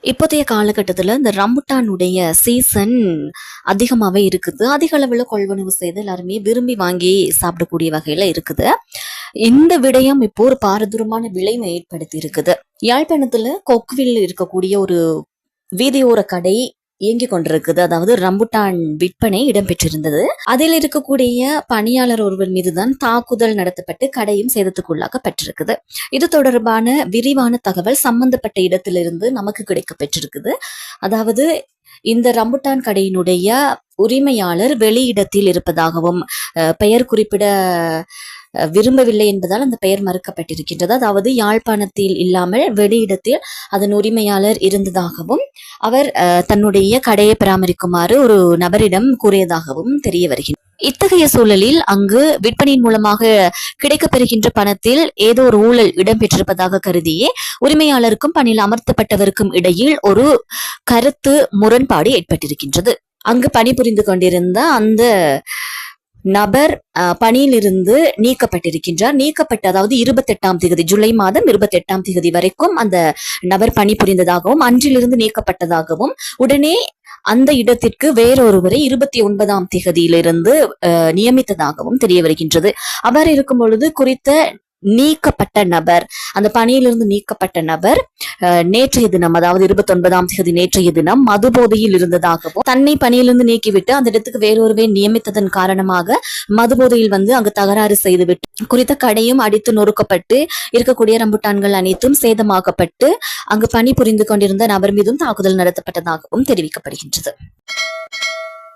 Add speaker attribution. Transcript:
Speaker 1: இப்போதைய காலகட்டத்துல இந்த ரம்புட்டானுடைய சீசன் அதிகமாவே இருக்குது. அதிக அளவுல கொள்வனவு செய்து எல்லாருமே விரும்பி வாங்கி சாப்பிடக்கூடிய வகையில இருக்குது. இந்த விடயம் இப்போ ஒரு பாரதூரமான விளைவை ஏற்படுத்தி இருக்குது. யாழ்ப்பாணத்துல கொக்குவில் இருக்கக்கூடிய ஒரு வீதியோர கடை இயங்கிக் கொண்டிருக்குது. அதாவது ரம்புட்டான் விற்பனை இடம்பெற்றிருந்தது. அதில் இருக்கக்கூடிய பணியாளர் ஒருவர் மீதுதான் தாக்குதல் நடத்தப்பட்டு கடையும் சேதத்துக்குள்ளாக்கப்பட்டிருக்குது. இது தொடர்பான விரிவான தகவல் சம்பந்தப்பட்ட இடத்திலிருந்து நமக்கு கிடைக்கப்பெற்றிருக்குது. அதாவது இந்த ரம்புட்டான் கடையினுடைய உரிமையாளர் வெளியிடத்தில் இருப்பதாகவும் பெயர் குறிப்பிட விரும்பவில்லை என்பதால் அந்த பெயர் மறுக்கப்பட்டிருக்கின்றது. அதாவது யாழ்ப்பாணத்தில் இல்லாமல் வெளியிடத்தில் அதன் உரிமையாளர் இருந்ததாகவும் அவர் தன்னுடைய கடையை பராமரிக்குமாறு ஒரு நபரிடம் கூறியதாகவும் தெரிய வருகின்றது. இத்தகைய சூழலில் அங்கு விற்பனையின் மூலமாக கிடைக்கப்பெறுகின்ற பணத்தில் ஏதோ ஒரு ஊழல் இடம்பெற்றிருப்பதாக கருதியே உரிமையாளருக்கும் பணியில் அமர்த்தப்பட்டவருக்கும் இடையில் ஒரு கருத்து முரண்பாடு ஏற்பட்டிருக்கின்றது. அங்கு பணிபுரிந்து கொண்டிருந்த அந்த நபர் பணியிலிருந்து நீக்கப்பட்டிருக்கின்றார். நீக்கப்பட்ட அதாவது 28ஆம் தேதி ஜூலை மாதம் 28ஆம் தேதி வரைக்கும் அந்த நபர் பணிபுரிந்ததாகவும் அன்றிலிருந்து நீக்கப்பட்டதாகவும் உடனே அந்த இடத்திற்கு வேறொருவரை 29ஆம் தேதியிலிருந்து நியமித்ததாகவும் தெரிய வருகின்றது. அவ்வாறு இருக்கும் பொழுது குறித்த நீக்கப்பட்ட நபர் அந்த பணியிலிருந்து நீக்கப்பட்ட நபர் நேற்றைய தினம் அதாவது 29ஆம் தேதி நேற்றைய தினம் மது போதையில் இருந்ததாகவும் தன்னை பணியிலிருந்து நீக்கிவிட்டு அந்த இடத்துக்கு வேறொருவை நியமித்ததன் காரணமாக மது போதையில் அங்கு தகராறு செய்துவிட்டு குறித்த கடையும் அடித்து நொறுக்கப்பட்டு இருக்கக்கூடிய ரம்புட்டான்கள் அனைத்தும் சேதமாக்கப்பட்டு அங்கு பணி புரிந்து கொண்டிருந்த நபர் மீதும் தாக்குதல் நடத்தப்பட்டதாகவும் தெரிவிக்கப்படுகின்றது.